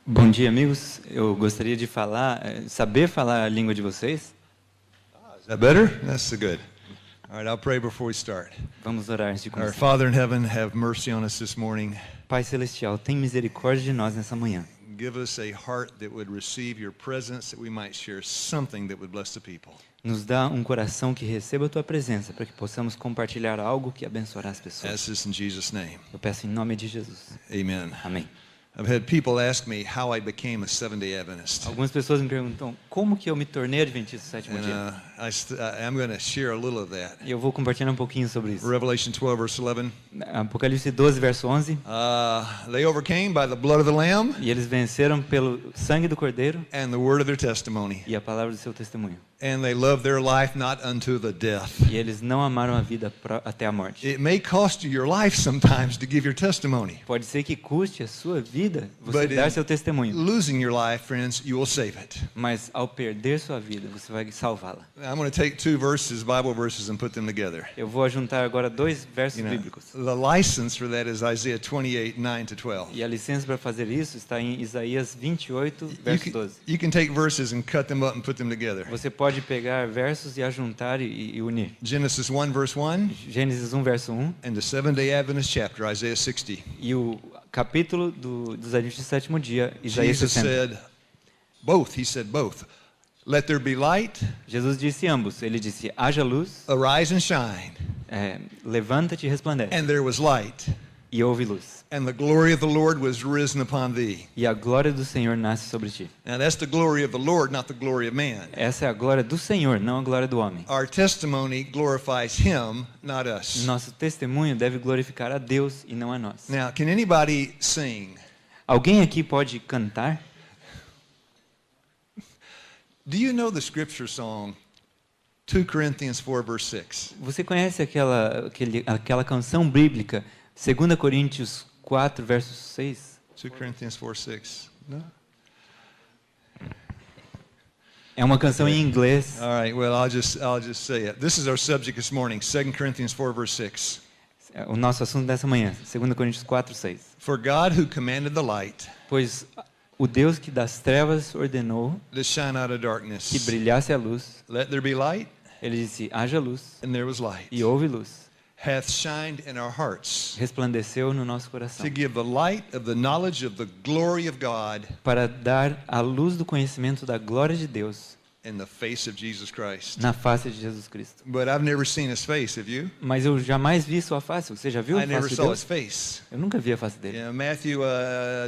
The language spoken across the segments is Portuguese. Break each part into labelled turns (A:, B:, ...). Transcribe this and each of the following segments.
A: Bom dia, amigos. Eu gostaria de saber falar a língua de vocês.
B: Is that better? That's so good. All right, I'll pray before we start.
A: Vamos orar antes de
B: Our
A: começar.
B: Father in heaven, have mercy on us this morning.
A: Pai Celestial, tem misericórdia de nós nessa manhã.
B: Give us a heart that would receive your presence, that we might share something that would bless the people.
A: Nos dá um coração que receba a Tua presença, para que possamos compartilhar algo que abençoará as pessoas.
B: Ask this in Jesus' name.
A: Eu peço em nome de Jesus.
B: Amen.
A: Amém.
B: I've had people ask me how I became a Seventh-day Adventist.
A: Algumas pessoas me perguntam como que eu me tornei adventista do sétimo
B: And
A: dia.
B: I'm going to share a little of that.
A: E eu vou compartilhar um pouquinho sobre isso.
B: Revelation 12, verse 11.
A: Apocalipse 12, verso 11.
B: They overcame by the blood of the Lamb
A: E eles venceram pelo sangue do Cordeiro
B: and the word of their testimony.
A: e a palavra do seu testemunho.
B: And they loved their life not unto the death.
A: E eles não amaram a vida até a morte.
B: It may cost you your life sometimes to give your testimony.
A: Pode ser que custe a sua vida você
B: But
A: dar
B: in
A: seu testemunho.
B: losing your life, friends, you will save it.
A: Mas ao perder sua vida, você vai salvá-la.
B: I'm going to take two verses, Bible verses, and put them together.
A: Eu vou juntar agora dois versos
B: You know,
A: bíblicos.
B: the license for that is Isaiah 28, 9 to 12.
A: E a licença para fazer isso está em Isaías 28, verso 12.
B: You can take verses and cut them up and put them together.
A: Você pode pegar versos e ajuntar e unir.
B: Genesis 1, verse 1,
A: Gênesis 1, verso 1
B: and the Seventh-day Adventist chapter, Isaiah 60.
A: e o capítulo dos Adventistas do sétimo dia, Isaías
B: Jesus
A: 60.
B: said, both, he said both. Let there be light,
A: Jesus disse ambos. Ele disse, haja luz,
B: arise and shine.
A: levanta-te e resplandece.
B: And there was light.
A: E houve luz.
B: And the glory of the Lord was risen upon thee.
A: E a glória do Senhor nasce sobre ti.
B: Now that's the glory of the Lord, not the glory of man.
A: Essa é a glória do Senhor, não a glória do homem.
B: Our testimony glorifies him, not us.
A: Nosso testemunho deve glorificar a Deus e não a nós.
B: Now, can anybody sing?
A: Alguém aqui pode cantar?
B: Do you know the scripture song 2 Corinthians 4 verse 6?
A: Você conhece aquela canção bíblica, 2 Coríntios 4, verso 6?
B: 2 Corinthians 4 6. No?
A: É uma canção em inglês.
B: All right, well, I'll just say it. This is our subject this morning, 2 Corinthians 4 verse 6.
A: O nosso assunto dessa manhã, 2 Coríntios 4, 6.
B: For God who commanded the light
A: Pois o Deus que das trevas ordenou
B: to shine out of
A: que
B: darkness.
A: brilhasse a luz,
B: Let there be light,
A: ele disse, haja luz,
B: and there was light.
A: e houve luz.
B: Hath shined in our hearts
A: Resplandeceu no nosso coração,
B: to give the light of the knowledge of the glory of God
A: para dar a luz do conhecimento da glória de Deus
B: in the face of Jesus Christ.
A: na face de Jesus Cristo.
B: But I've never seen his face, have you?
A: Mas eu jamais vi sua face. Você já viu a
B: I never
A: face de
B: saw his
A: Deus?
B: face.
A: Eu nunca vi a face dele.
B: Yeah, Matthew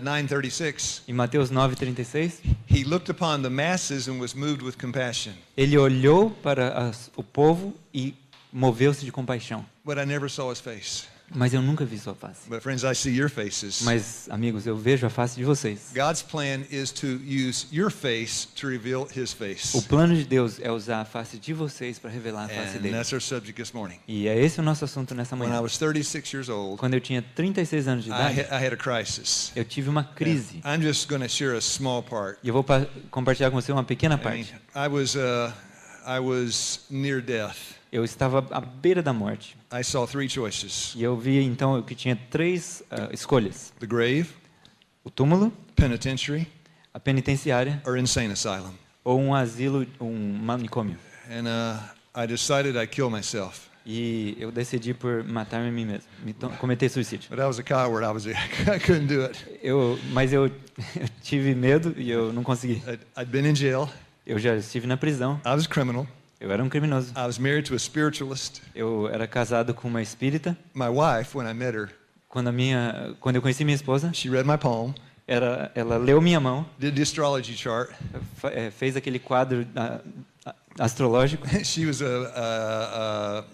B: 9:36.
A: Em Mateus 9:36,
B: He looked upon the masses and was moved with compassion.
A: ele olhou para o povo e moveu-se de compaixão.
B: But I never saw his face.
A: Mas eu nunca vi sua face.
B: But friends, I see your faces.
A: Mas, amigos, eu vejo a face de vocês.
B: God's plan is to use your face to reveal his
A: O
B: face.
A: plano de Deus é usar a face de vocês para revelar a face
B: And
A: dele.
B: that's our subject this morning.
A: E é esse o nosso assunto nessa
B: When I
A: manhã.
B: was 36 years old,
A: Quando eu tinha 36 anos de idade,
B: I had a crisis.
A: eu tive uma crise.
B: I'm just going to share a small part.
A: E eu vou compartilhar com você uma pequena
B: I mean,
A: parte.
B: I was near death.
A: Eu estava à beira da morte.
B: I saw three choices:
A: E eu vi então que tinha três escolhas:
B: the grave,
A: o túmulo,
B: penitentiary,
A: a penitenciária
B: or insane asylum.
A: ou um asilo, um manicômio.
B: And I decided I'd kill myself.
A: E eu decidi por matar-me a mim mesmo, cometer suicídio.
B: But I was a coward. I couldn't do it.
A: Mas eu tive medo e eu não consegui.
B: I'd been in jail.
A: Eu já estive na prisão.
B: I was a criminal.
A: Eu era um criminoso.
B: I was married to a spiritualist.
A: Eu era casado com uma espírita.
B: My wife, when I met her,
A: Quando eu conheci minha esposa,
B: she read my palm,
A: ela leu minha mão,
B: did the astrology chart.
A: fez aquele quadro astrológico.
B: She was a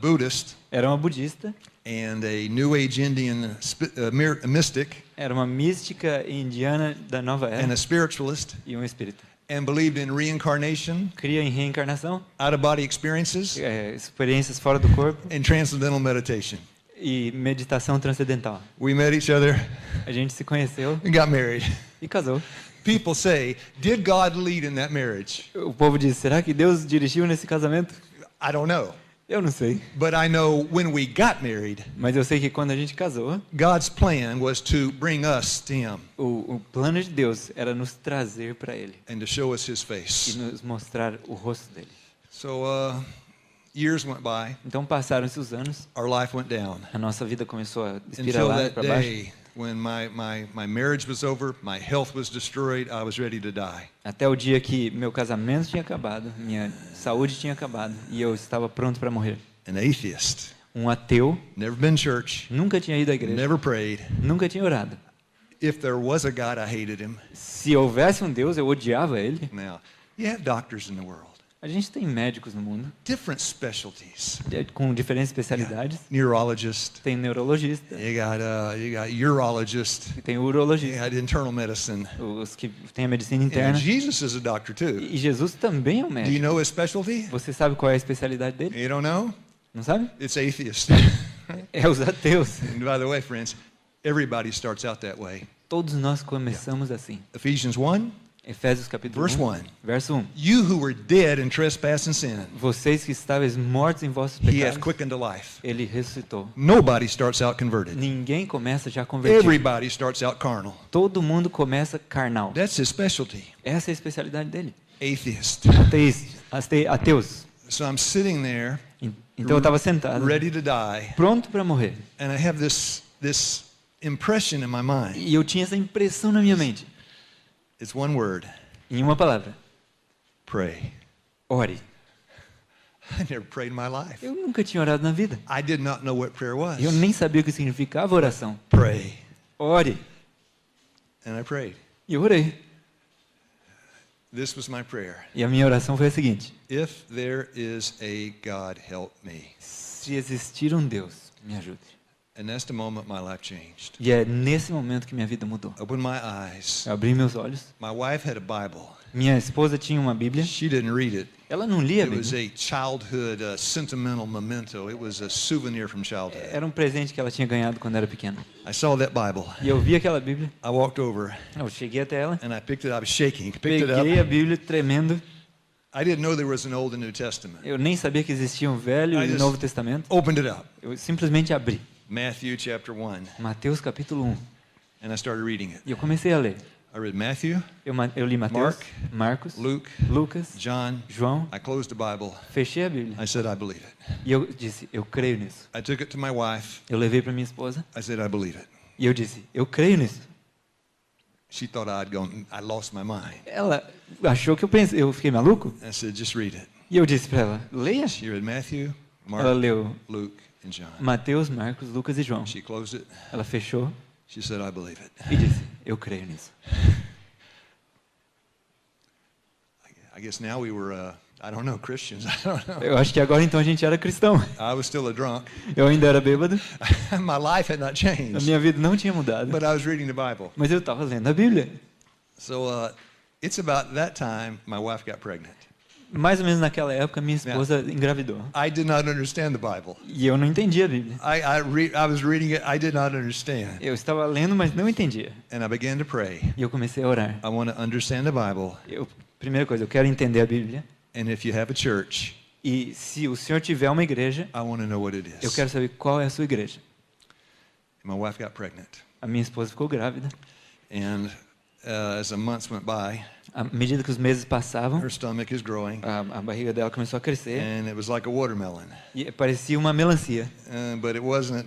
B: Buddhist
A: Era uma budista.
B: and a New Age Indian mystic
A: Era uma mística indiana da nova
B: and
A: era
B: a spiritualist,
A: e um espírita.
B: and believed in reincarnation,
A: Cria em reencarnação,
B: out-of-body experiences,
A: experiências fora do corpo
B: and transcendental meditation.
A: e meditação transcendental.
B: We met each other
A: A gente se conheceu
B: and got married.
A: e casou.
B: People say, did God lead in that marriage?
A: O povo diz, será que Deus dirigiu nesse casamento?
B: I don't know.
A: Eu não sei.
B: But I know when we got married,
A: Mas eu sei que quando a gente casou,
B: God's plan was to bring us to Him
A: o plano de Deus era nos trazer para Ele
B: and to show us His
A: e
B: face.
A: nos mostrar o rosto dele.
B: So years went by,
A: Então passaram-se os anos,
B: our life went down
A: a nossa vida começou a
B: until
A: espiralar
B: that
A: para baixo.
B: day when my marriage was over, my health was destroyed, I was ready to die.
A: Até o dia que meu casamento tinha acabado, minha saúde tinha acabado e eu estava pronto para morrer.
B: An atheist,
A: Um ateu,
B: never been to church,
A: nunca tinha ido à igreja,
B: never prayed.
A: nunca tinha orado.
B: If there was a God, I hated Him.
A: Se houvesse um Deus, eu odiava ele.
B: Now, you have doctors in the world,
A: A gente tem médicos no mundo,
B: different specialties.
A: com diferentes especialidades.
B: Neurologist,
A: Tem neurologista,
B: you got urologist,
A: tem
B: you
A: urologista,
B: got internal medicine.
A: os que têm a medicina
B: And
A: interna.
B: Jesus is a doctor too.
A: E Jesus também é um
B: Do you
A: médico.
B: know his specialty?
A: Você sabe qual é a especialidade dele?
B: You don't know?
A: Não sabe?
B: It's atheist.
A: É os ateus.
B: And by the way, friends, everybody starts out that way.
A: Todos nós começamos assim.
B: Ephesians 1,
A: Efésios capítulo
B: Verse
A: 1,
B: 1.
A: verso 1.
B: you who were dead in trespass and sin,
A: Vocês que estáveis mortos em vossos
B: He hath
A: pecados,
B: quickened to life.
A: ele ressuscitou.
B: Nobody starts out converted.
A: Ninguém começa já convertido.
B: Everybody starts out carnal.
A: Todo mundo começa carnal.
B: That's his specialty.
A: Essa é a especialidade dele.
B: Atheist.
A: Ateus.
B: So I'm sitting there,
A: Então eu estava sentado,
B: ready to die,
A: pronto para morrer.
B: and I have this impression in my mind.
A: E eu tinha essa impressão na minha mente.
B: It's one word:
A: Em uma palavra:
B: pray.
A: ore.
B: I never prayed in my life.
A: Eu nunca tinha orado na vida.
B: I did not know what prayer was.
A: Eu nem sabia o que significava oração.
B: Pray.
A: Ore.
B: And I prayed.
A: E eu orei.
B: This was my prayer.
A: E a minha oração foi a seguinte:
B: If there is a God, help me.
A: se existir um Deus, me ajude.
B: And that's the moment my life changed.
A: E é nesse momento que minha vida mudou.
B: Open my eyes.
A: Eu abri meus olhos.
B: My wife had a Bible.
A: Minha esposa tinha uma Bíblia.
B: She didn't read it.
A: Ela não lia a
B: It was
A: Bíblia.
B: a childhood sentimental memento. It was a souvenir from childhood.
A: Era um presente que ela tinha ganhado quando era pequena.
B: I saw that Bible.
A: E eu vi aquela Bíblia.
B: I walked over
A: Eu cheguei até ela.
B: and I picked it. I was shaking. Picked it up.
A: Peguei a Bíblia tremendo.
B: I didn't know there was an Old and New Testament.
A: Eu nem sabia que existia um Velho
B: I
A: e um
B: just-
A: Novo Testamento.
B: Opened it up.
A: Eu simplesmente abri.
B: Matthew chapter 1.
A: Mateus capítulo 1.
B: And I started reading it.
A: E eu comecei a ler.
B: I read Matthew,
A: Eu li Mateus,
B: Mark,
A: Marcos,
B: Luke,
A: Lucas,
B: John.
A: João.
B: I closed the Bible.
A: Fechei a Bíblia.
B: I said, I believe it.
A: E eu disse, eu creio nisso.
B: I took it to my wife.
A: Eu levei para minha esposa.
B: I said, I believe it.
A: E eu disse, eu creio nisso.
B: She thought I lost my mind.
A: Ela achou que eu fiquei maluco.
B: I said, just read it.
A: E eu disse para ela, leia.
B: She read Matthew,
A: Ela
B: Mark,
A: leu
B: Luke, and John.
A: Mateus, Marcos, Lucas e João.
B: She closed it.
A: Ela fechou
B: She said, I believe it.
A: e disse, eu creio nisso.
B: I guess now we were, I don't know, Christians. I don't know.
A: Eu acho que agora então a gente era cristão.
B: I was still a drunk.
A: Eu ainda era bêbado.
B: My life had not
A: A
B: changed.
A: minha vida não tinha mudado.
B: But I was reading the Bible.
A: Mas eu estava lendo a Bíblia.
B: So it's about that time my wife got pregnant.
A: Mais ou menos naquela época, minha esposa engravidou.
B: I did not understand the Bible.
A: E eu não entendia a Bíblia.
B: I was reading it. I did not understand.
A: Eu estava lendo, mas não entendia.
B: And I began to pray.
A: E eu comecei a orar.
B: I want to understand the Bible.
A: Primeira coisa, eu quero entender a Bíblia.
B: And if you have a church,
A: E se o senhor tiver uma igreja,
B: I want to know what it
A: eu
B: is.
A: quero saber qual é a sua igreja.
B: My wife got pregnant.
A: A minha esposa ficou grávida.
B: And as the months went by,
A: À medida que os meses passavam,
B: her stomach is growing.
A: a barriga dela começou a crescer.
B: And it was like a watermelon.
A: E parecia uma melancia.
B: But it wasn't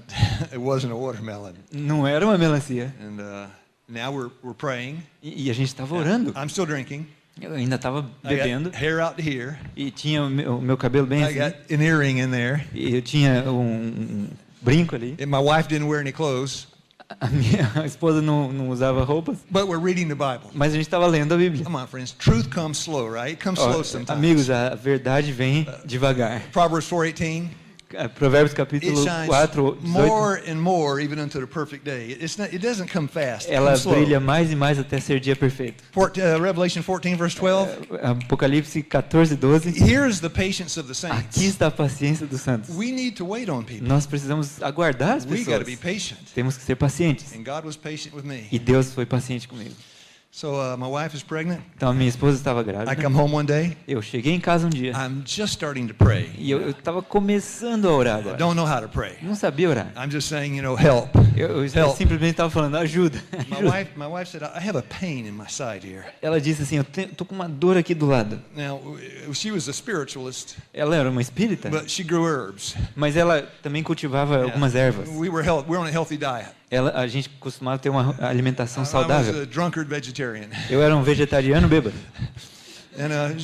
B: a watermelon.
A: Não era uma melancia.
B: And now we're praying.
A: E a gente estava orando.
B: I'm still drinking.
A: Eu ainda estava
B: I
A: bebendo.
B: got hair out to here.
A: E tinha o meu cabelo bem
B: I
A: assim.
B: got an earring in there.
A: E eu tinha um brinco ali.
B: And my wife didn't wear any clothes.
A: A minha esposa não usava roupas.
B: But we're reading the Bible.
A: Mas a gente estava lendo a Bíblia.
B: Come on, friends. Truth comes slow, right? It comes slow sometimes.
A: Amigos, a verdade vem devagar.
B: Proverbs 4:18.
A: Provérbios
B: It
A: capítulo
B: shines
A: 4, 18.
B: more and more even unto the perfect day. It doesn't come fast. It
A: Ela
B: comes slow.
A: brilha mais e mais até ser dia perfeito.
B: Revelation 14 verse 12.
A: Apocalipse 14, 12.
B: Here's the patience of the saints.
A: Aqui está a paciência dos santos.
B: We need to wait on people.
A: Nós precisamos aguardar as
B: We got to
A: pessoas.
B: be patient.
A: Temos que ser pacientes.
B: And God was patient with me.
A: E Deus foi paciente comigo.
B: So my wife is pregnant.
A: Então a minha esposa estava
B: I
A: grávida.
B: come home one day.
A: Eu cheguei em casa um dia
B: I'm just starting to pray.
A: e eu estava começando a orar
B: I
A: agora.
B: don't know how to pray.
A: Não sabia orar.
B: I'm just saying, help.
A: Eu
B: Help.
A: simplesmente estava falando, ajuda. ajuda.
B: My wife said, I have a pain in my side here.
A: Ela disse assim, eu tô com uma dor aqui do lado.
B: Now, she was a spiritualist,
A: Ela era uma espírita,
B: but she grew herbs.
A: mas ela também cultivava algumas ervas.
B: We're on a healthy diet.
A: A gente costumava ter uma alimentação
B: I was
A: saudável.
B: a drunkard vegetarian.
A: Eu era um vegetariano bêbado.
B: And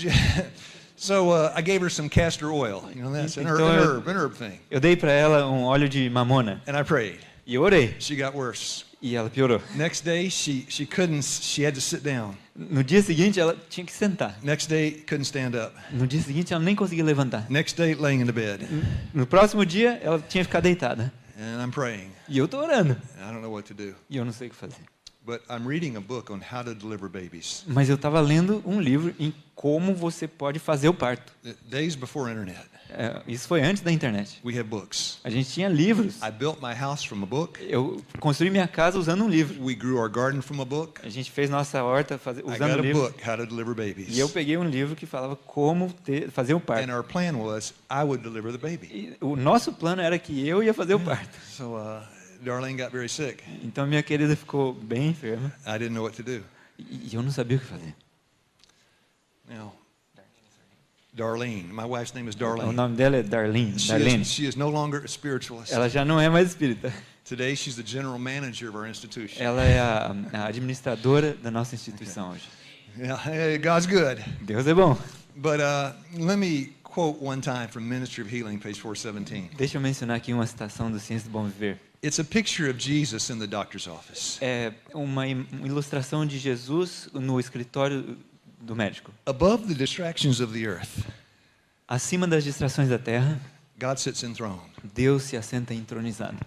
B: so I gave her some castor oil. That's an herb thing.
A: Eu dei para ela um óleo de mamona
B: And I prayed.
A: e eu orei
B: She got worse.
A: e ela piorou.
B: Next day, she had to sit down.
A: No dia seguinte ela tinha que sentar.
B: Next day, couldn't stand up.
A: No dia seguinte ela nem conseguia levantar.
B: Next day, laying in the bed.
A: No próximo dia ela tinha que ficar deitada.
B: And I'm praying.
A: E eu tô orando.
B: I don't know what to do.
A: E eu não sei o que fazer.
B: But I'm reading a book on how to deliver babies.
A: Mas eu estava lendo um livro em como você pode fazer o parto.
B: Days before internet,
A: Isso foi antes da internet.
B: we had books.
A: A gente tinha livros.
B: I built my house from a book.
A: Eu construí minha casa usando um livro.
B: We grew our garden from a book.
A: A gente fez nossa horta
B: I
A: usando
B: got
A: o
B: a
A: livro.
B: book, How to Deliver Babies.
A: E eu peguei um livro que falava como fazer o parto.
B: And our plan was I would deliver the baby.
A: E o nosso plano era que eu ia fazer o parto.
B: So Darlene got very sick.
A: Então minha querida ficou bem enferma
B: I didn't know what to do.
A: e eu não sabia o que fazer.
B: Now, Darlene, my wife's name is
A: O
B: Darlene.
A: nome dela é Darlene. Darlene.
B: She is no longer a spiritualist.
A: Ela já não é mais espírita.
B: Today, she's the general manager of our institution.
A: Ela é a administradora da nossa instituição hoje.
B: Yeah, hey, God's good.
A: Deus é bom.
B: But let me quote one time from Ministry of Healing, page 417.
A: Deixa eu mencionar aqui uma citação do Ciência do Bom Viver.
B: It's a picture of Jesus in the doctor's office.
A: É uma ilustração de Jesus no escritório do médico.
B: Above the distractions of the earth,
A: Acima das distrações da terra,
B: God sits enthroned.
A: Deus se assenta entronizado.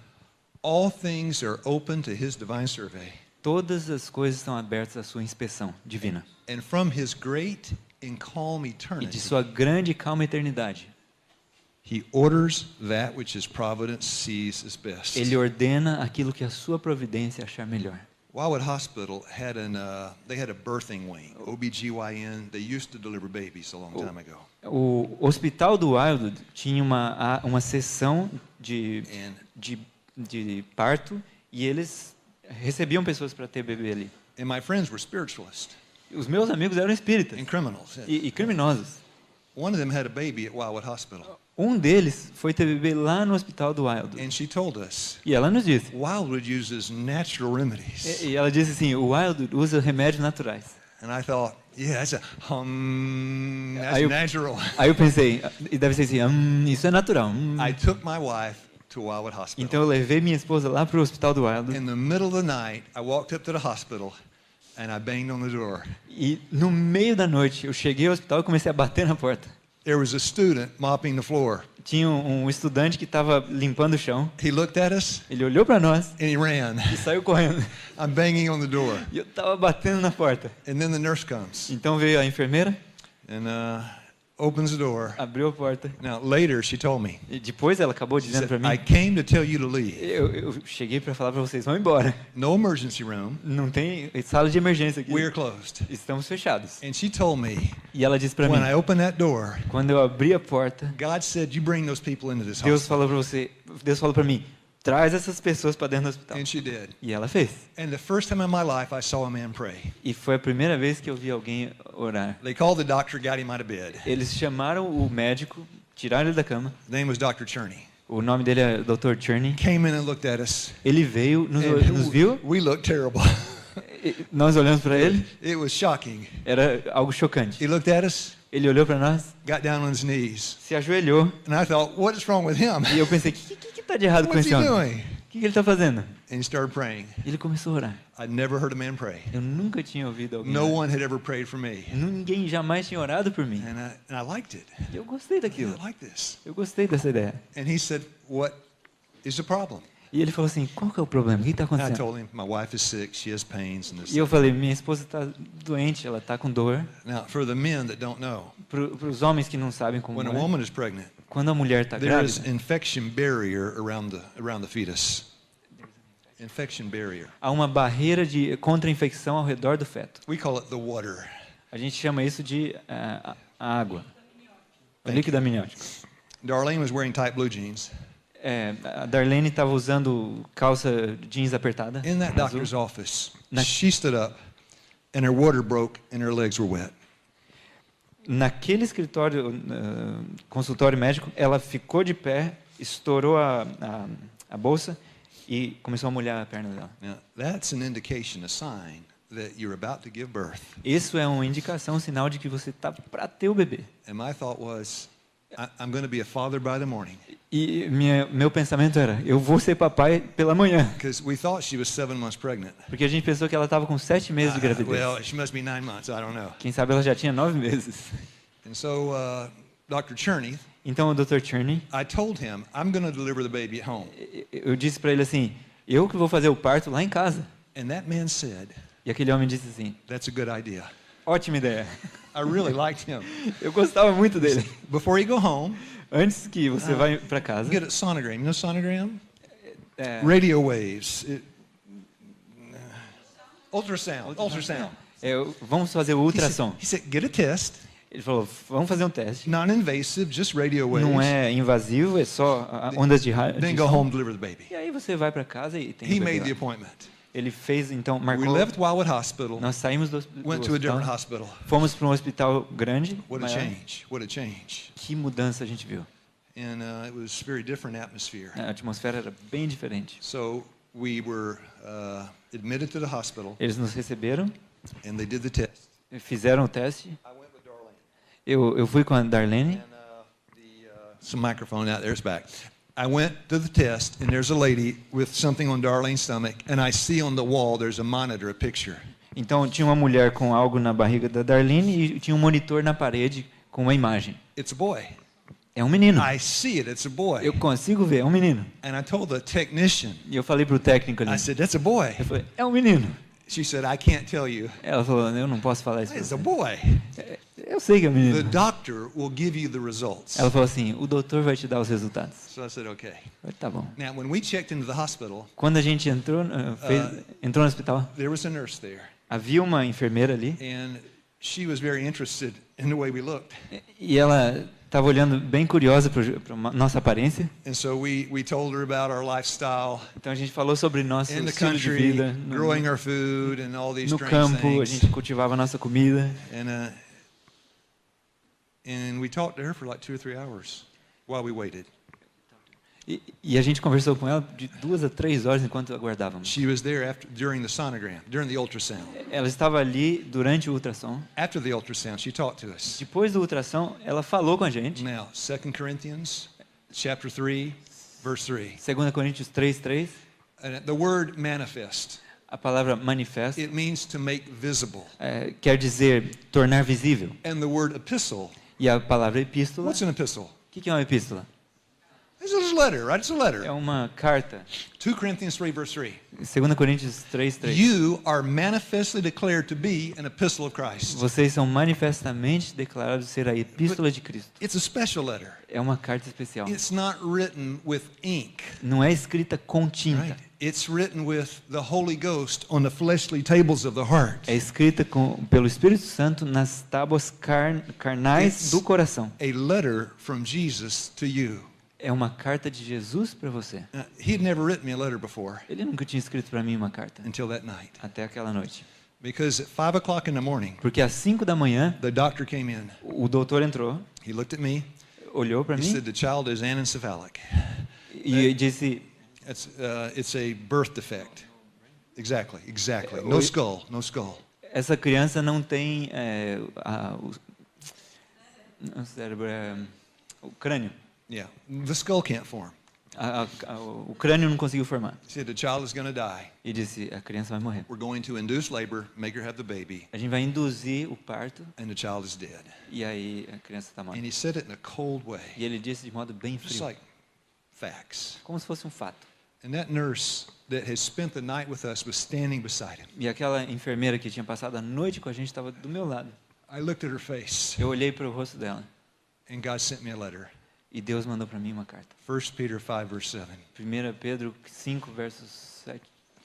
B: All things are open to his divine survey.
A: Todas as coisas estão abertas à sua inspeção divina.
B: And from his great and calm
A: E de
B: eternity,
A: sua grande e calma eternidade,
B: he orders that which his providence sees as best.
A: Ele ordena aquilo que a sua providência achar melhor.
B: Wildwood Hospital had they had a birthing wing, OBGYN. They used to deliver babies a long time ago.
A: O hospital do Wildwood tinha uma seção de parto e eles recebiam pessoas para ter bebê ali.
B: And my friends were spiritualists
A: Os meus amigos eram espíritas
B: and criminals.
A: e criminosos.
B: One of them had a baby at Wildwood Hospital.
A: Um deles foi ter bebê lá no hospital do Wildwood.
B: And she told us,
A: E ela nos disse.
B: Wildwood uses natural remedies.
A: E ela disse assim, o Wildwood usa remédios naturais.
B: And I thought, yeah, that's
A: Aí eu-
B: natural.
A: Aí eu pensei, e deve ser assim, isso é natural.
B: I took my wife to Wildwood Hospital.
A: Então eu levei minha esposa lá para o hospital do Wildwood.
B: In the middle of the night, I walked up to the hospital and I banged on the door.
A: E no meio da noite, eu cheguei ao hospital e comecei a bater na porta.
B: There was a student mopping the floor.
A: Tinha um estudante que estava limpando o chão.
B: He looked at us
A: Ele olhou para nós
B: and he ran.
A: e saiu correndo.
B: I'm banging on the door.
A: E eu estava batendo na porta.
B: And then the nurse comes
A: Então veio a enfermeira,
B: and opens the door.
A: abriu a porta.
B: Now, later, she told me,
A: E depois ela acabou
B: she
A: dizendo
B: said,
A: para
B: I
A: mim,
B: came to tell you to leave.
A: eu cheguei para falar para vocês, vão embora.
B: No emergency room.
A: Não tem sala de emergência aqui.
B: We are closed.
A: Estamos fechados.
B: And she told me,
A: E ela disse para mim,
B: when I opened that door,
A: quando eu abri a porta,
B: God said, you bring those people into this
A: Deus
B: hospital.
A: falou para mim, traz essas pessoas para dentro do hospital.
B: And she did.
A: E ela fez.
B: And the first time in my life, I saw a man pray.
A: E foi a primeira vez que eu vi alguém orar.
B: They called the doctor, got him out of bed.
A: Eles chamaram o médico, tiraram ele da cama.
B: His name was Dr. Cherney.
A: O nome dele é Dr. Cherney.
B: Came in and looked at us.
A: Ele veio, nos
B: And
A: viu,
B: we looked terrible.
A: nós olhamos para ele,
B: It was shocking.
A: era algo chocante.
B: He looked at us,
A: Ele olhou para nós,
B: got down on his knees.
A: se ajoelhou,
B: And I thought, what is wrong with him?
A: e eu pensei, o que tá de errado com
B: What's
A: esse
B: he
A: homem?
B: doing?
A: O que ele está fazendo?
B: And he started praying.
A: Ele começou a orar.
B: I'd never heard a man pray.
A: Eu nunca tinha ouvido alguém
B: No
A: orar.
B: one had ever prayed for me.
A: Ninguém jamais tinha orado por mim.
B: And I liked it.
A: E eu gostei
B: I
A: daquilo.
B: like this.
A: Eu gostei dessa ideia.
B: And he said, what is the problem?
A: E ele falou assim, qual que é o problema? O que está
B: And I
A: acontecendo?
B: told him, my wife is sick. She has pains. And this.
A: E eu falei, minha esposa está doente, ela está com dor.
B: Now, for the men that don't know,
A: Para os homens que não sabem como
B: when a
A: é,
B: woman is pregnant,
A: quando a mulher está
B: there is
A: grávida,
B: infection barrier around the fetus. infection barrier.
A: Há uma barreira contra a infecção ao redor do feto.
B: We call it the water.
A: A gente chama isso de a água, o líquido amniótico.
B: Darlene was wearing tight blue jeans.
A: A Darlene estava usando calça jeans apertada.
B: In that
A: azul.
B: doctor's office,
A: Na-
B: she stood up, and her water broke, and her legs were wet.
A: Naquele escritório, consultório médico, ela ficou de pé, estourou a bolsa e começou a molhar a perna dela.
B: Now, that's an indication, a sign that you're about to give birth.
A: Isso é uma indicação, um sinal de que você está para ter o bebê.
B: And my thought was, I'm going to be a father by the morning.
A: E meu pensamento era, eu vou ser papai pela manhã.
B: Because we thought she was 7 months pregnant.
A: Porque a gente pensou que ela estava com 7 meses de gravidez.
B: Well, she must be 9 months. I don't know.
A: Quem sabe ela já tinha 9 meses.
B: And so Dr. Cherney,
A: Então o Dr. Cherney,
B: I told him, I'm going to deliver the baby at home.
A: eu disse para ele assim, eu que vou fazer o parto lá em casa.
B: And that man said,
A: E aquele homem disse assim,
B: that's a good idea.
A: ótima ideia.
B: I really liked him.
A: Eu gostava muito dele.
B: Before you go home,
A: Antes que você vá para casa,
B: get a sonogram. You know sonogram?
A: é,
B: Radio waves. Ultrasound.
A: vamos fazer o ultrassom.
B: He said, get a test.
A: Ele falou, vamos fazer um teste.
B: Non-invasive, just radio waves.
A: Não é invasivo, é só ondas de rádio.
B: Then go home, deliver the baby.
A: E aí você vai para casa e tem
B: He
A: o bebê
B: made
A: lá.
B: the appointment.
A: Ele fez, então,
B: We
A: marcou.
B: left Wildwood Hospital,
A: Nós saímos do
B: went to a different
A: hospital,
B: hospital.
A: fomos para um hospital grande.
B: What a
A: maior.
B: change. What a change.
A: Que mudança a gente viu.
B: And it was very different atmosphere.
A: A atmosfera era bem diferente.
B: So we were admitted to the hospital,
A: Eles nos receberam,
B: and they did the test.
A: fizeram o teste.
B: I went with Darlene.
A: Eu fui com a Darlene.
B: And some microphone out there, it's back. I went to the test, and there's a lady with something on Darlene's stomach, and I see on the wall there's a monitor, a picture.
A: Então tinha uma mulher com algo na barriga da Darlene e tinha um monitor na parede com uma imagem.
B: It's a boy.
A: É um menino.
B: I see it, it's a boy.
A: Eu consigo ver, é um menino.
B: And I told the technician,
A: E eu falei pro técnico ali.
B: I said, that's a boy.
A: Eu falei, é um menino.
B: She said, I can't tell you.
A: Ela falou, eu não posso falar isso. pra
B: It's a
A: você.
B: boy.
A: Eu sei que é um
B: The
A: menino.
B: doctor will give you the results.
A: Ela falou assim, o doutor vai te dar os resultados.
B: So I said, okay.
A: Eu falei, tá bom.
B: Now, when we checked into the hospital,
A: Quando a gente entrou no hospital,
B: there was a nurse there,
A: havia uma enfermeira ali
B: and she was very interested in the way we looked.
A: e ela estava olhando bem curiosa para nossa aparência.
B: And so we told her about our lifestyle
A: Então a gente falou sobre nosso
B: in the
A: estilo de
B: country,
A: vida.
B: growing our food and all these
A: No
B: strange
A: campo, a
B: things.
A: gente cultivava a nossa comida.
B: And we talked to her for like 2 or 3 hours while we waited.
A: E a gente conversou com ela de 2 a 3 horas enquanto aguardávamos.
B: She was there during the sonogram, during the ultrasound.
A: Ela estava ali durante o ultrassom.
B: After the ultrasound, she talked to us.
A: Depois do ultrassom, ela falou com a gente.
B: Now, 2 Corinthians chapter 3, verse 3.
A: 2 Coríntios 3:3.
B: And the word manifest,
A: A palavra manifesto
B: it means to make visible.
A: quer dizer tornar visível.
B: And the word epistle,
A: E a palavra epístola,
B: what's an epistle?
A: o que é uma epístola?
B: It's a letter, right? It's a letter.
A: É uma carta.
B: 2 Corinthians 3, verse 3.
A: 2 Coríntios 3:3.
B: You are manifestly declared to be an epistle of Christ.
A: Vocês são manifestamente declarados ser a epístola de Cristo.
B: It's a special letter.
A: É uma carta especial.
B: It's not written with ink,
A: Não é escrita com tinta.
B: right? It's written with the Holy Ghost on the fleshly tables of the heart.
A: É escrita pelo Espírito Santo nas tábuas carnais
B: It's
A: do coração.
B: a letter from Jesus to you.
A: É uma carta de Jesus para você.
B: He had never written me a letter before
A: Ele nunca tinha escrito para mim uma carta
B: until that night.
A: até aquela noite.
B: Because at 5 o'clock in the morning,
A: Porque às 5 da manhã,
B: the doctor came in.
A: o doutor entrou,
B: He looked at me.
A: olhou para
B: He
A: mim
B: said, the child is anencephalic.
A: e disse,
B: It's a birth defect. Exactly. No skull.
A: essa criança não tem o cérebro, o crânio.
B: Yeah, the skull can't form.
A: O crânio não conseguiu formar.
B: He said, the child is going to die.
A: E disse, a criança vai morrer.
B: We're going to induce labor, make her have the baby,
A: A gente vai induzir o parto
B: and the child is dead.
A: e aí a criança está morta.
B: And he said it in a cold way,
A: E ele disse de modo bem
B: just
A: frio,
B: like facts.
A: como se fosse um fato.
B: And that nurse that has spent the night with us was standing beside him.
A: E aquela enfermeira que tinha passado a noite com a gente estava do meu lado.
B: I looked at her face,
A: Eu olhei para o rosto dela
B: and God sent me a letter.
A: e Deus mandou para mim uma carta.
B: 1 Peter 5, verse 7.
A: 1 Pedro 5, versos 7.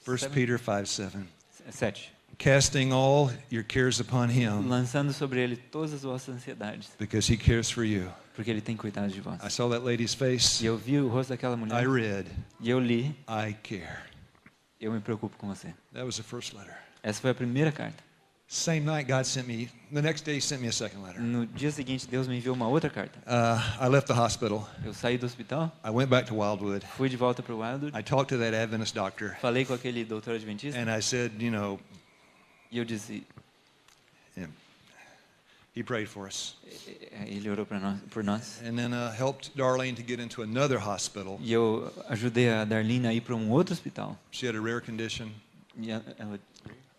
B: 1 Peter 5:7.
A: 7.
B: Casting all your cares upon him
A: Lançando sobre ele todas as vossas ansiedades,
B: because he cares for you.
A: porque ele tem cuidado de vós.
B: I saw that lady's face.
A: E eu vi o rosto daquela
B: I
A: mulher
B: read,
A: e eu li,
B: I care.
A: eu me preocupo com você.
B: That was the first letter.
A: Essa foi a primeira carta.
B: Same night, God sent me, the next day, he sent me a second letter.
A: No dia seguinte, Deus me enviou uma outra carta.
B: I left the hospital.
A: Eu saí do hospital,
B: I went back to Wildwood.
A: fui de volta para o Wildwood,
B: I talked to that Adventist doctor,
A: falei com aquele doutor adventista
B: and I said, you know,
A: e eu disse,
B: he prayed for us.
A: ele orou por nós.
B: And then helped Darlene to get into another hospital.
A: E eu ajudei a Darlene a ir para um outro hospital.
B: She had a rare condition,
A: E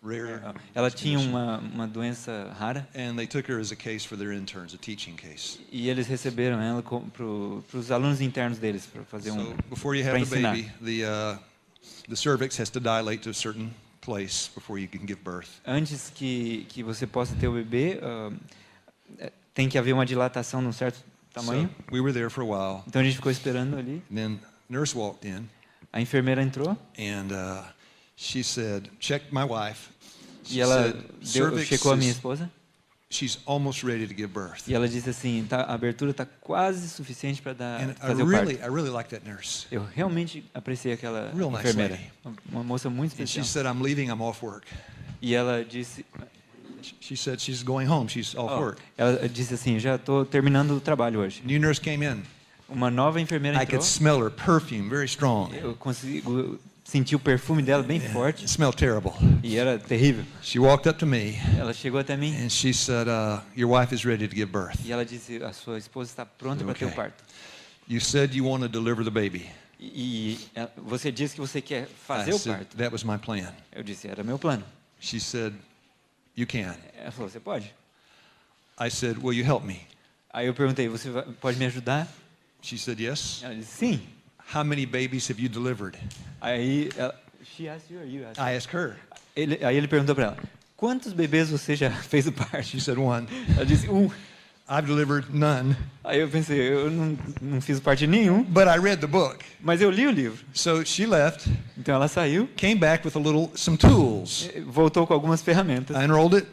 B: rare.
A: ela tinha uma doença rara
B: And they took her as a case for their interns, a teaching case.
A: e eles receberam ela para os alunos internos deles para fazer
B: So before you have
A: para
B: the
A: ensinar.
B: baby, the cervix has to dilate to a certain place before you can give birth.
A: Antes que você possa ter o bebê, tem que haver uma dilatação num certo tamanho.
B: So we were there for a while.
A: Então a gente ficou esperando ali.
B: Then nurse walked in,
A: A enfermeira entrou
B: and she said, checked my wife.
A: e ela
B: cervix
A: checou a minha
B: is-
A: esposa
B: she's almost ready to give birth.
A: e ela disse assim, a abertura está quase suficiente para
B: And
A: fazer o parto.
B: I really liked that nurse.
A: Eu realmente apreciei aquela
B: Real nice
A: enfermeira,
B: lady.
A: uma moça muito
B: And she
A: especial.
B: said, I'm leaving, I'm off work.
A: E ela disse,
B: She said she's going home, she's off work.
A: ela disse assim, já estou terminando o trabalho hoje.
B: New nurse came in.
A: Uma nova enfermeira
B: I
A: entrou.
B: could smell her perfume, very strong.
A: Eu consigo sentir o perfume dela bem forte
B: It smelled terrible.
A: e era terrível.
B: She walked up to me
A: Ela chegou até mim
B: and she said, your wife is ready to give birth.
A: e ela disse, a sua esposa está pronta para ter o
B: Okay.
A: parto.
B: You said you want to deliver the baby.
A: Você disse que você quer fazer
B: I
A: o
B: said,
A: parto.
B: that was my plan.
A: Eu disse, era meu plano.
B: She said, you can.
A: Ela falou, você pode?
B: I said, will you help me?
A: Aí eu perguntei, você pode me ajudar?
B: She said, yes.
A: Ela disse, sim.
B: How many babies have you delivered?
A: Aí she asked you or you asked?
B: I asked her.
A: Aí ele perguntou para ela, quantos bebês você já fez o parto?
B: She said, one.
A: Ela disse,
B: I've delivered none,
A: Aí eu pensei, eu não fiz parte nenhum,
B: but I read the book.
A: mas eu li o livro.
B: So she left,
A: Então ela saiu,
B: came back with some tools.
A: voltou com algumas ferramentas
B: I unrolled it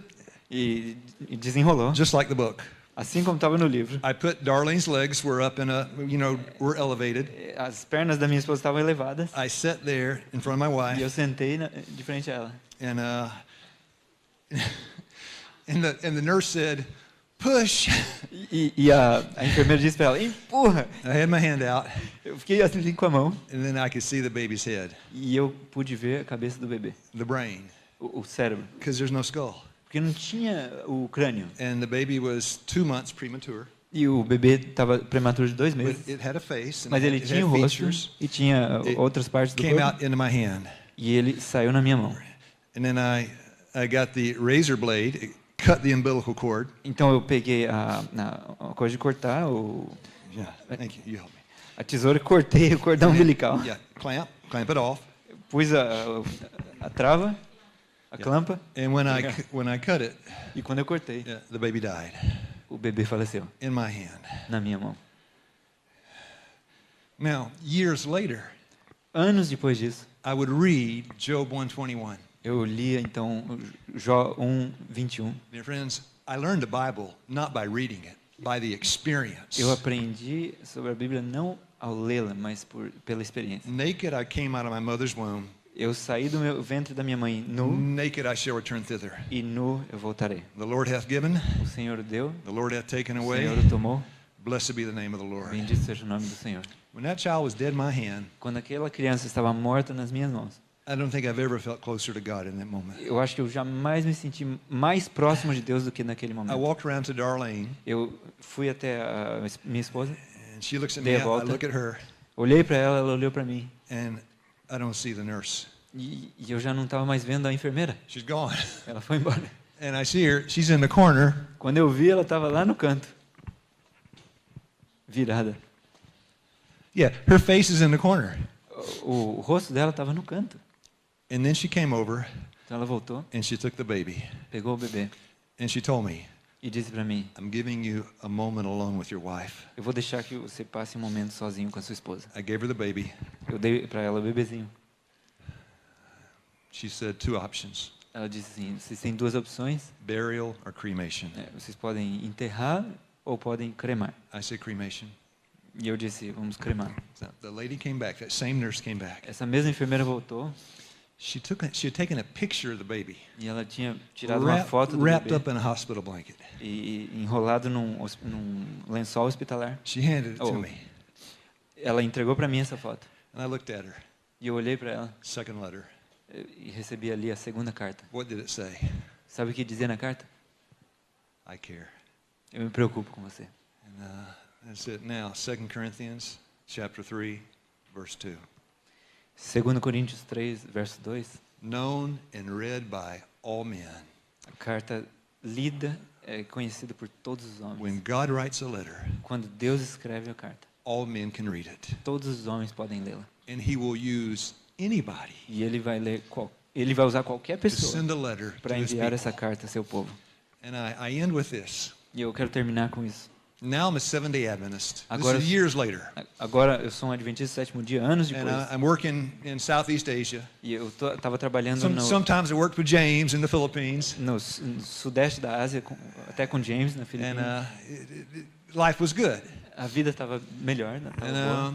A: e desenrolou,
B: just like the book.
A: assim como estava no livro.
B: I put Darlene's legs were up in were elevated.
A: As pernas da minha esposa estavam elevadas
B: I sat there in front of my
A: e eu
B: wife,
A: sentei de frente a ela.
B: and and the nurse said, "Push."
A: E a enfermeira disse para ela, empurra.
B: I had my hand out,
A: Eu fiquei assim com a mão
B: and then I could see the baby's head,
A: e eu pude ver a cabeça do bebê,
B: the brain,
A: o cérebro,
B: because there's no skull.
A: porque não tinha o crânio.
B: And the baby was 2 months premature,
A: E o bebê estava prematuro de 2
B: but
A: meses,
B: it had a face and
A: mas ele
B: it
A: tinha
B: had
A: o rosto
B: features.
A: e tinha
B: It
A: outras partes do
B: Came
A: corpo.
B: out into my hand,
A: E ele saiu na minha mão.
B: and then I got the razor blade, it cut the umbilical cord.
A: Então eu peguei a coisa de cortar,
B: Yeah, thank you. You help me.
A: a tesoura e cortei o cordão umbilical.
B: Yeah, clamp it off.
A: Pus a trava, a clampa,
B: And when I cut it,
A: e quando eu cortei,
B: the baby died
A: o bebê faleceu
B: in my hand.
A: na minha mão.
B: Now, years later,
A: Anos depois disso,
B: I would read Job 121.
A: eu lia então Jó 1:21.
B: Dear friends, I learned the Bible not by reading it, by the experience.
A: Eu aprendi sobre a Bíblia não ao lê-la, mas pela experiência.
B: Naked I came out of my mother's womb.
A: Eu saí do meu ventre da minha mãe nu,
B: Naked I shall return thither.
A: e nu eu voltarei.
B: The Lord hath given,
A: O Senhor deu,
B: the Lord hath taken
A: o
B: away.
A: Senhor o tomou.
B: Blessed be the name of the Lord.
A: Bendito seja o nome do Senhor.
B: When that child was dead in my hand,
A: Quando aquela criança estava morta nas minhas mãos,
B: I don't think I've ever felt closer to God in that moment.
A: eu acho que eu jamais me senti mais próximo de Deus do que naquele
B: I
A: momento.
B: walked around to Darlene,
A: Eu fui até a minha esposa,
B: and she looks at me,
A: Dei a
B: I
A: volta.
B: look at her,
A: olhei para ela, ela olhou para mim.
B: and I don't see the nurse.
A: E eu já não estava mais vendo a enfermeira.
B: She's gone.
A: Ela foi embora.
B: And I see her, she's in the corner,
A: Quando eu vi, ela estava lá no canto, virada.
B: yeah, her face is in the corner.
A: O rosto dela estava no canto.
B: And then she came over,
A: Então ela voltou,
B: and she took the baby,
A: pegou o bebê
B: and she told me,
A: e disse para mim,
B: I'm giving you a moment alone with your wife.
A: eu vou deixar que você passe um momento sozinho com a sua esposa.
B: I gave her the baby.
A: Eu dei para ela o bebezinho.
B: She said 2 options,
A: Ela disse assim, vocês têm 2 opções,
B: burial or cremation.
A: vocês podem enterrar ou podem cremar.
B: I said cremation.
A: E eu disse, vamos cremar.
B: So the lady came back, that same nurse came back.
A: Essa mesma enfermeira voltou
B: She had taken a picture of the baby,
A: e ela tinha tirado uma foto do
B: wrapped
A: bebê
B: up in a hospital blanket.
A: e enrolado num lençol hospitalar.
B: She handed it to
A: Oh.
B: me,
A: Ela entregou para mim essa foto.
B: and I looked at her.
A: E eu olhei para ela
B: Second letter.
A: e recebi ali a segunda carta.
B: What did it say?
A: Sabe o que dizia na carta?
B: I care.
A: Eu me preocupo com você.
B: And that's it. Now, 2 Corinthians chapter 3, verse 2.
A: 2 Coríntios 3, verso 2.
B: Known and read by all men.
A: A carta lida é conhecida por todos os homens.
B: When God writes a letter,
A: Quando Deus escreve a carta,
B: all men can read it.
A: todos os homens podem lê-la.
B: And he will use anybody
A: E ele vai ler ele vai usar qualquer
B: to
A: pessoa
B: send a letter to
A: para
B: his
A: enviar essa
B: people.
A: carta a seu povo.
B: And I end with this.
A: E eu quero terminar com isso.
B: Now I'm a Seventh-day Adventist. This
A: Agora-
B: is years later.
A: Agora eu sou um adventista do 7º dia, anos
B: And
A: depois.
B: I'm working in Southeast Asia.
A: E eu estava trabalhando
B: Sometimes I worked with James in the Philippines.
A: no sudeste da Ásia, até com James na
B: And
A: Filipinas.
B: life was good.
A: A vida estava melhor, né? Tava boa.
B: And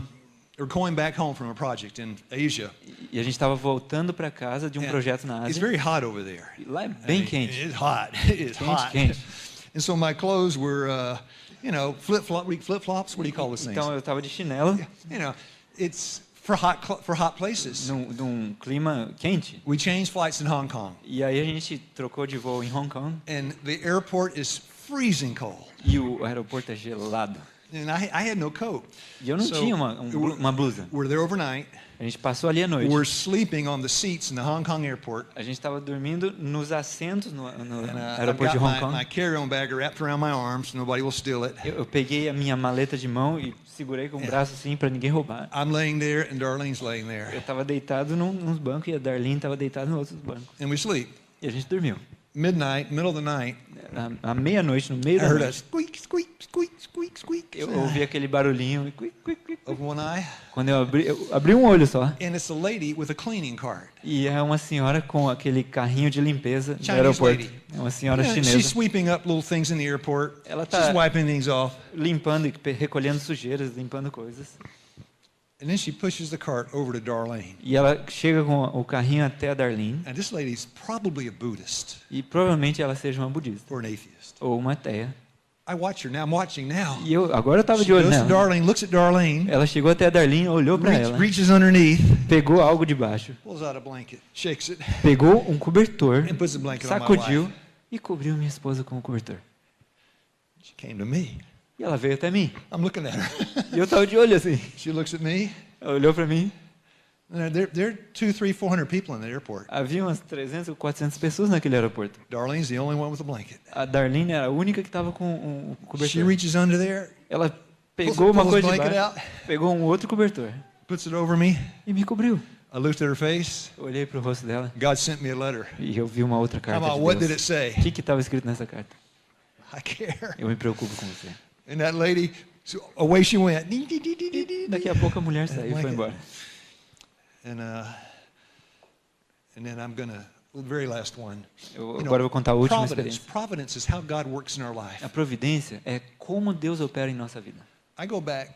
B: we're going back home from a project in Asia.
A: E a gente estava voltando para casa de um
B: And
A: projeto na
B: It's
A: Ásia.
B: very hot over there.
A: E lá é
B: I
A: bem
B: mean,
A: quente.
B: It's hot. It's
A: Quente,
B: hot.
A: quente.
B: And so my clothes were, flip-flops. What do you call those things?
A: Então eu estava de chinelo,
B: You know, it's for hot places.
A: num clima quente.
B: We changed flights in Hong Kong,
A: E aí a gente trocou de voo em Hong Kong
B: and the airport is freezing cold.
A: e o aeroporto é gelado.
B: And I had no coat.
A: E eu não
B: So,
A: tinha uma blusa.
B: We're there overnight.
A: A gente passou ali a noite.
B: We're sleeping on the seats in the Hong Kong airport.
A: A gente estava dormindo nos assentos no
B: And I've
A: aeroporto de
B: got
A: Hong Kong.
B: my carry-on bag wrapped around my arms so nobody will steal it.
A: Eu peguei a minha maleta de mão e segurei com o braço assim para ninguém roubar.
B: I'm laying there and Darlene's laying
A: Eu
B: there.
A: estava deitado nos bancos e a Darlene estava deitada nos outros bancos.
B: And we sleep.
A: E a gente dormiu.
B: Midnight, middle of the night,
A: À meia-noite, no meio
B: I
A: da
B: heard a
A: noite,
B: squeak.
A: eu ouvi aquele barulhinho. E quic, quic, quic.
B: Open one eye,
A: Quando eu abri um olho só.
B: and it's a lady with a cleaning cart.
A: E é uma senhora com aquele carrinho de limpeza do
B: Chinese
A: aeroporto.
B: lady.
A: É uma senhora
B: Yeah, she's
A: chinesa
B: sweeping up little things in the airport.
A: Ela
B: She's
A: tá
B: wiping things off.
A: limpando e recolhendo sujeiras, limpando coisas.
B: And then she pushes the cart over to Darlene.
A: E ela chega com o carrinho até a Darlene.
B: And this lady's probably a Buddhist
A: E provavelmente ela seja uma budista
B: or an atheist.
A: ou uma ateia.
B: I watch her now. I'm watching now.
A: E agora eu estava
B: She
A: de olho
B: goes to
A: nela.
B: Darlene, looks at Darlene,
A: Ela chegou até a Darlene, olhou para ela,
B: reaches underneath,
A: pegou algo de baixo,
B: pulls out a blanket, shakes it,
A: pegou um cobertor,
B: and puts the blanket on my
A: sacudiu
B: wife.
A: e cobriu minha esposa com o cobertor.
B: She came to me.
A: E ela veio até mim.
B: I'm looking at her.
A: E eu estava de olho assim.
B: She looks at me.
A: Ela olhou para mim.
B: There are 200, 300, 400 people in the airport.
A: Havia umas 300 ou 400 pessoas naquele aeroporto.
B: Darlene's the only one with a blanket.
A: A Darlene era a única que estava com um
B: She
A: cobertor.
B: reaches under there,
A: Ela pegou uma
B: pulls the
A: coisa de
B: blanket
A: baixo,
B: out,
A: pegou um outro cobertor
B: puts it over me.
A: e me cobriu.
B: I looked at her face.
A: Eu olhei para o rosto dela
B: God sent me a letter.
A: e eu vi uma outra
B: How
A: carta
B: about
A: de
B: what did
A: Deus.
B: it say?
A: O que estava escrito nessa carta?
B: I care.
A: Eu me preocupo com você.
B: And that lady, away she went.
A: Daqui a pouco a mulher saiu e foi embora.
B: And then I'm gonna, the very last one.
A: Agora eu vou contar a última experiência.
B: Providence is how God works in our life.
A: A providência é como Deus opera em nossa vida.
B: I go back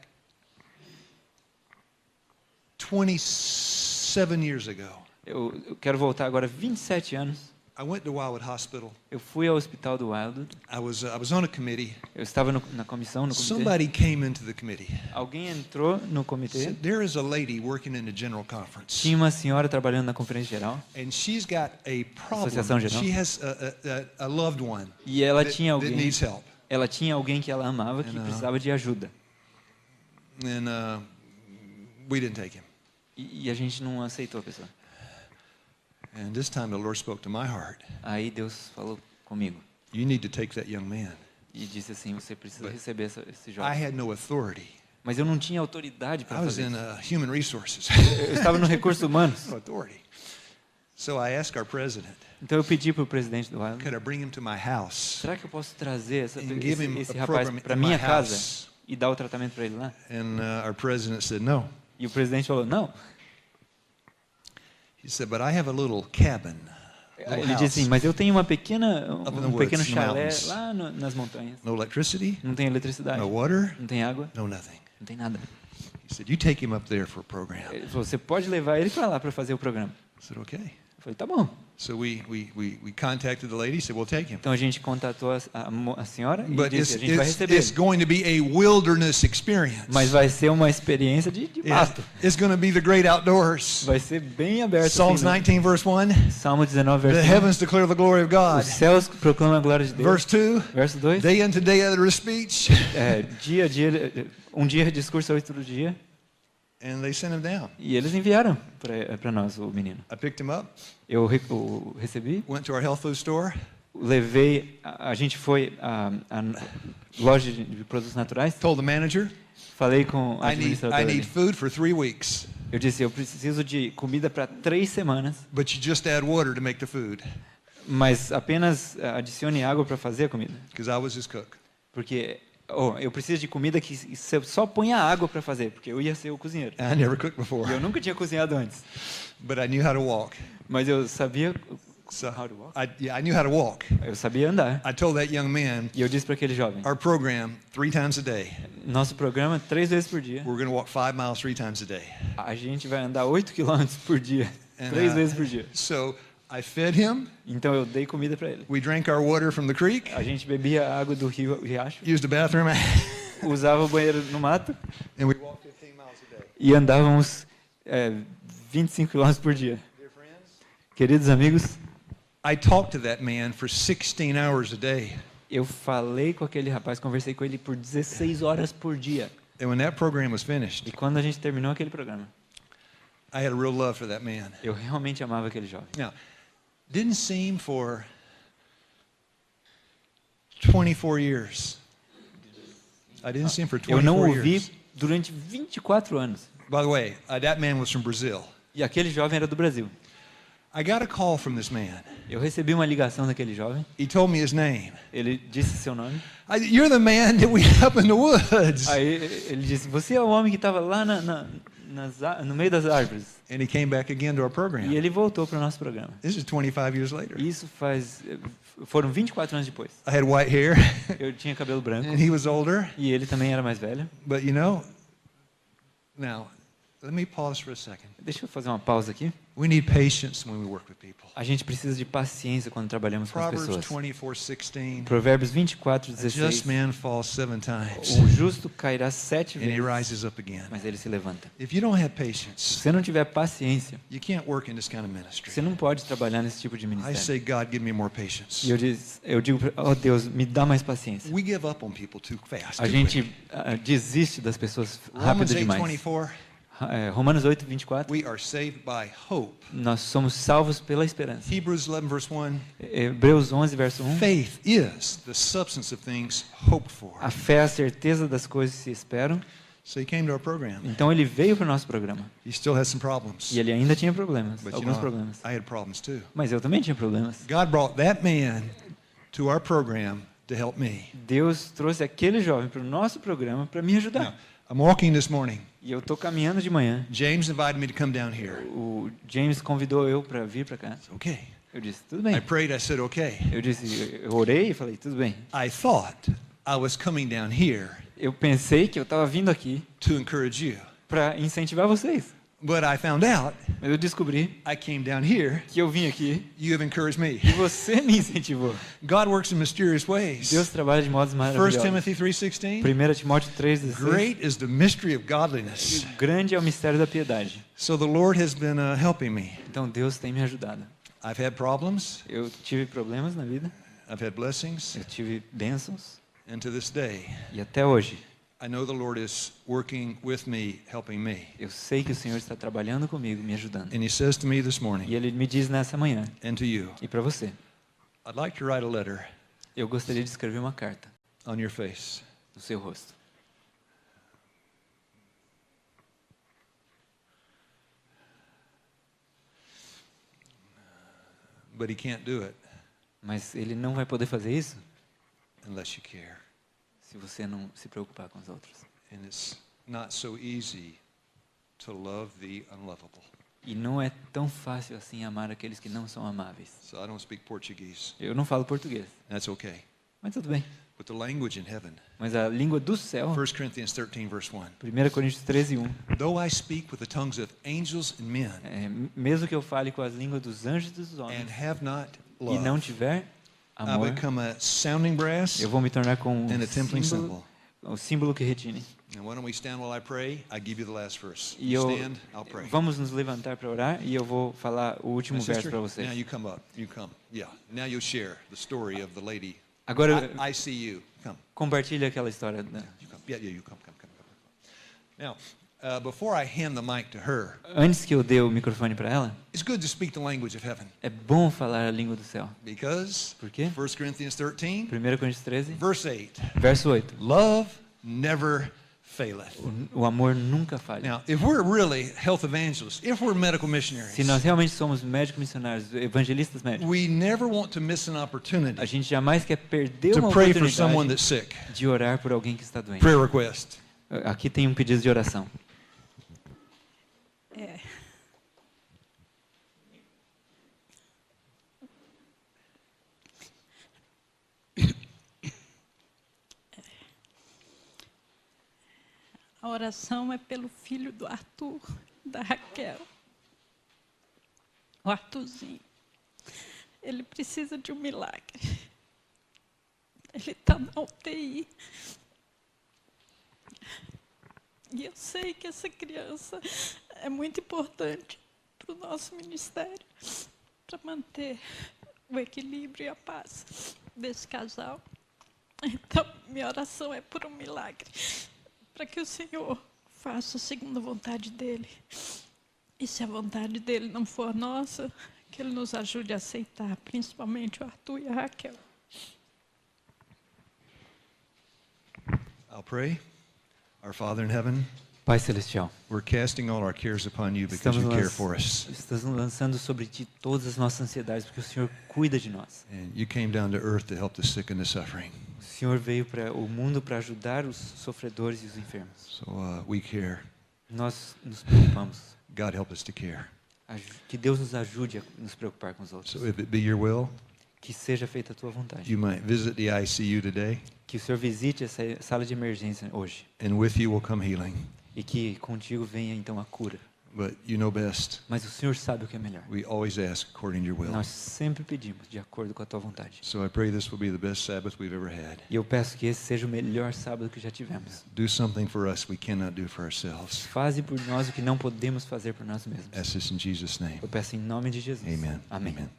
B: 27 years ago.
A: Eu quero voltar agora 27 anos.
B: I went to Wildwood Hospital.
A: Eu fui ao hospital do Wildwood.
B: I was on a committee.
A: Eu estava na comissão, no comitê.
B: Somebody came into the committee.
A: Alguém entrou no comitê.
B: Said, there is a lady working in the general conference.
A: Tinha uma senhora trabalhando na conferência geral.
B: And she's got a
A: Associação
B: problem.
A: Geral.
B: She has a loved one
A: E ela
B: that,
A: tinha
B: that
A: alguém.
B: needs help.
A: Ela tinha alguém que ela amava que precisava de ajuda.
B: And we didn't take him.
A: E a gente não aceitou a pessoa.
B: And this time the Lord spoke to my heart.
A: Aí Deus falou comigo
B: You need to take that young man.
A: e disse assim: você precisa receber esse
B: I
A: jovem.
B: had no authority.
A: Mas eu não tinha autoridade para
B: I was
A: fazer
B: in
A: isso.
B: human resources.
A: Eu estava no recursos humanos.
B: No authority. So I asked our president,
A: Então eu pedi para o presidente do Wildwood:
B: could I bring him to my house
A: será que eu posso trazer
B: and give him
A: esse
B: a
A: rapaz
B: program
A: para
B: in my
A: minha casa
B: house?
A: e dar o tratamento para ele lá?
B: And our president said no.
A: E o presidente falou: não.
B: He He said, but I have a little cabin.
A: Ele disse assim, mas eu tenho um pequeno
B: woods, no
A: chalé
B: mountains.
A: lá nas montanhas.
B: No electricity,
A: Não tem eletricidade,
B: no water,
A: não tem água,
B: no nothing.
A: não tem nada.
B: He said, you take him up there for a program.
A: Ele falou, você pode levar ele para lá para fazer o programa.
B: I said, okay.
A: Eu falei, tá bom.
B: So we contacted the lady, said, we'll take him.
A: Então a gente contatou a senhora e
B: But
A: disse, a gente vai receber
B: it's
A: ele.
B: going to be a wilderness experience.
A: Mas vai ser uma experiência de mato.
B: It's going to be the great outdoors.
A: Vai ser bem aberto.
B: Psalms
A: assim,
B: 19, verse 1.
A: Salmo 19,
B: The
A: verso 1.
B: heavens declare the glory of God.
A: Os céus proclamam a glória de Deus.
B: Verse 2.
A: Verso 2.
B: Day unto day utter speech.
A: Dia a dia, um dia discurso, outro dia.
B: And they sent him down.
A: E eles enviaram para nós o menino.
B: I picked him up,
A: Eu o recebi,
B: went to our health food store,
A: levei, a gente foi à loja de produtos naturais,
B: told the manager,
A: falei com a
B: I
A: administradora.
B: need food for 3 weeks,
A: Eu disse, eu preciso de comida para 3 semanas,
B: but you just add water to make the food,
A: mas apenas adicione água para fazer a comida.
B: because I was his cook.
A: Porque eu preciso de comida que você só ponha água para fazer, porque eu ia ser o cozinheiro.
B: And I never cooked
A: E
B: before,
A: eu nunca tinha cozinhado antes,
B: but I knew how to walk.
A: mas eu sabia
B: So
A: how to walk.
B: I knew how to walk.
A: Eu sabia andar.
B: I told that young man,
A: E eu disse para aquele jovem,
B: our program 3 times a day.
A: nosso programa 3 vezes por dia.
B: We're going to walk 5 miles 3 times a day.
A: A gente vai andar 8 quilômetros por dia,
B: And,
A: 3 vezes por dia.
B: So I fed him.
A: Então eu dei comida para ele.
B: We drank our water from the creek.
A: A gente bebia a água do riacho,
B: Used the bathroom.
A: usava o banheiro no mato
B: And we walked 15 miles a day.
A: e andávamos 25 quilômetros por dia.
B: Dear friends,
A: Queridos amigos,
B: I talked to that man for 16 hours a day.
A: eu falei com aquele rapaz, conversei com ele por 16 horas por dia.
B: And when that program was finished,
A: E quando a gente terminou aquele programa,
B: I had a real love for that man.
A: eu realmente amava aquele jovem.
B: Now, didn't seem for 24 years. I didn't see him for
A: Eu não
B: 24
A: ouvi
B: years.
A: durante 24 anos.
B: By the way, that man was from Brazil.
A: E aquele jovem era do Brasil.
B: I got a call from this man.
A: Eu recebi uma ligação daquele jovem.
B: He told me his name.
A: Ele disse seu nome.
B: You're the man that we up in the woods.
A: Aí ele disse, você é o homem que estava lá no meio das árvores.
B: And he came back again to our program.
A: E ele voltou para o nosso programa.
B: This is 25 years later.
A: Isso foram 24 anos depois.
B: I had white hair,
A: Eu tinha cabelo branco
B: and he was older.
A: e ele também era mais velho.
B: But you know, now, let me pause for a second.
A: Deixa eu fazer uma pausa aqui.
B: We need patience when we work with people.
A: A gente precisa de paciência quando trabalhamos com as
B: Proverbs
A: pessoas.
B: 24:16.
A: Provérbios 24,
B: A just
A: 16.
B: man falls 7 times,
A: O justo cairá 7
B: and he
A: vezes,
B: rises up again.
A: mas ele se levanta.
B: If you don't have
A: Se
B: patience,
A: você não tiver paciência,
B: you can't work in this kind of ministry.
A: você não pode trabalhar nesse tipo de
B: I
A: ministério.
B: say, God, give me more patience.
A: E eu digo, oh Deus, me dá mais paciência.
B: We give up on people too fast.
A: A
B: too
A: gente
B: quick.
A: desiste das pessoas
B: Romans
A: rápido demais.
B: 8:24.
A: Romanos 8, 24.
B: We are saved by hope.
A: Nós somos salvos pela esperança.
B: Hebrews 11 verse 1.
A: Hebreus 11, verso 1.
B: Faith is the substance of things hoped for.
A: A fé é a certeza das coisas que se esperam.
B: So he came to our program.
A: Então ele veio para o nosso programa.
B: He still has some problems.
A: E ele ainda tinha problemas,
B: But you
A: alguns
B: know,
A: problemas.
B: I had problems too.
A: Mas eu também tinha problemas.
B: God brought that man to our program to help me.
A: Deus trouxe aquele jovem para o nosso programa para me
B: Now,
A: ajudar.
B: I'm walking this morning.
A: E eu estou caminhando de manhã.
B: James invited me to come down here.
A: O James convidou eu para vir para cá.
B: Okay.
A: Eu disse, tudo
B: I
A: bem.
B: prayed, I said, okay.
A: Eu orei e falei, tudo bem.
B: I thought I was coming down here
A: Eu pensei que eu estava vindo aqui
B: to encourage you.
A: para incentivar vocês.
B: But I found out
A: Mas eu descobri
B: I came down here,
A: que eu vim aqui
B: you have encouraged me.
A: e você me incentivou.
B: God works in mysterious ways.
A: Deus trabalha de modos
B: 1
A: maravilhosos.
B: Timothy 3:16.
A: 1 Timóteo 3,16.
B: Great is the mystery of godliness.
A: Grande é o mistério da piedade.
B: So the Lord has been helping me.
A: Então Deus tem me ajudado.
B: I've had problems,
A: Eu tive problemas na vida,
B: I've had blessings,
A: eu tive bênçãos
B: and to this day,
A: e até hoje
B: I know the Lord is working with me, helping me.
A: eu sei que o Senhor está trabalhando comigo, me ajudando.
B: And He says to me this
A: E
B: morning,
A: Ele me diz nessa manhã,
B: and to you,
A: e para você,
B: I'd like to write a letter
A: eu gostaria de escrever uma carta
B: on your face.
A: no seu rosto.
B: But He can't do it
A: Mas Ele não vai poder fazer isso
B: unless you care.
A: se você não se preocupar com os outros.
B: And it's not so easy to love the unlovable.
A: E não é tão fácil assim amar aqueles que não são amáveis.
B: So I don't speak Portuguese.
A: Eu não falo português,
B: That's okay.
A: mas tudo bem.
B: But the language in heaven.
A: Mas a língua do céu,
B: 1 Corinthians 13, verse 1.
A: 1 Coríntios 13:1.
B: Though I speak with the tongues of angels and men
A: Mesmo que eu fale com as línguas dos anjos e dos
B: and
A: homens
B: have not
A: e não
B: love,
A: tiver
B: I
A: amor,
B: become a sounding brass
A: eu vou me tornar como
B: and a tinkling
A: símbolo,
B: cymbal.
A: o símbolo que retine.
B: And why don't we stand while I pray? I give you the last verse.
A: E
B: You stand, I'll pray.
A: vamos nos levantar para orar e eu vou falar o último
B: My
A: verso
B: sister,
A: para
B: now
A: vocês.
B: you come up. You come. Yeah. Now you'll share the story of the lady.
A: Agora
B: I see you. Come.
A: compartilha aquela história. Né?
B: You come. Yeah, you come. Now, before I hand the mic to her,
A: Antes que eu dê o microfone para ela,
B: it's good to speak the language of heaven
A: é bom falar a língua do céu.
B: because
A: Por quê?
B: 1 Corinthians 13,
A: 1 Coríntios 13,
B: verse 8.
A: verso 8.
B: Love never faileth.
A: O amor nunca falha.
B: Now, if we're really health evangelists, if we're medical missionaries,
A: Se nós realmente somos médicos missionários, evangelistas médicos,
B: we never want to miss an
A: a
B: opportunity
A: gente jamais quer perder
B: to
A: uma
B: pray for someone
A: oportunidade
B: that's sick.
A: de orar por alguém que está doente.
B: Prayer request.
A: Aqui tem um pedido de oração.
C: É. A oração é pelo filho do Arthur, da Raquel. O Arthurzinho. Ele precisa de um milagre. Ele está na UTI. E eu sei que essa criança é muito importante para o nosso ministério, para manter o equilíbrio e a paz desse casal. Então, minha oração é por um milagre, para que o Senhor faça segundo a vontade dEle. E se a vontade dEle não for a nossa, que Ele nos ajude a aceitar, principalmente o Arthur e a Raquel.
B: I'll pray. Our Father in heaven,
A: Pai Celestial,
B: we're casting all our cares upon you because
A: estamos,
B: you care for us.
A: estamos lançando sobre Ti todas as nossas ansiedades, porque o Senhor cuida de nós.
B: And you came down to earth to help the sick and the suffering.
A: O Senhor veio para o mundo para ajudar os sofredores e os enfermos.
B: So we care.
A: Nós nos preocupamos.
B: God help us to care.
A: Que Deus nos ajude a nos preocupar com os outros.
B: So if it be your will,
A: Que seja feita a Tua vontade.
B: you might visit the ICU today,
A: Que o Senhor visite essa sala de emergência hoje.
B: and with you will come healing.
A: E que contigo venha então a cura.
B: But you know best.
A: Mas o Senhor sabe o que é melhor.
B: We always ask according to your will.
A: Nós sempre pedimos de acordo com a Tua vontade.
B: So I pray this will be the best Sabbath we've ever had.
A: E eu peço que esse seja o melhor sábado que já tivemos.
B: Do something for us we cannot do for ourselves.
A: Faze por nós o que não podemos fazer por nós mesmos.
B: Ask this in Jesus' name.
A: Eu peço em nome de Jesus.
B: Amen.
A: Amém.
B: Amen.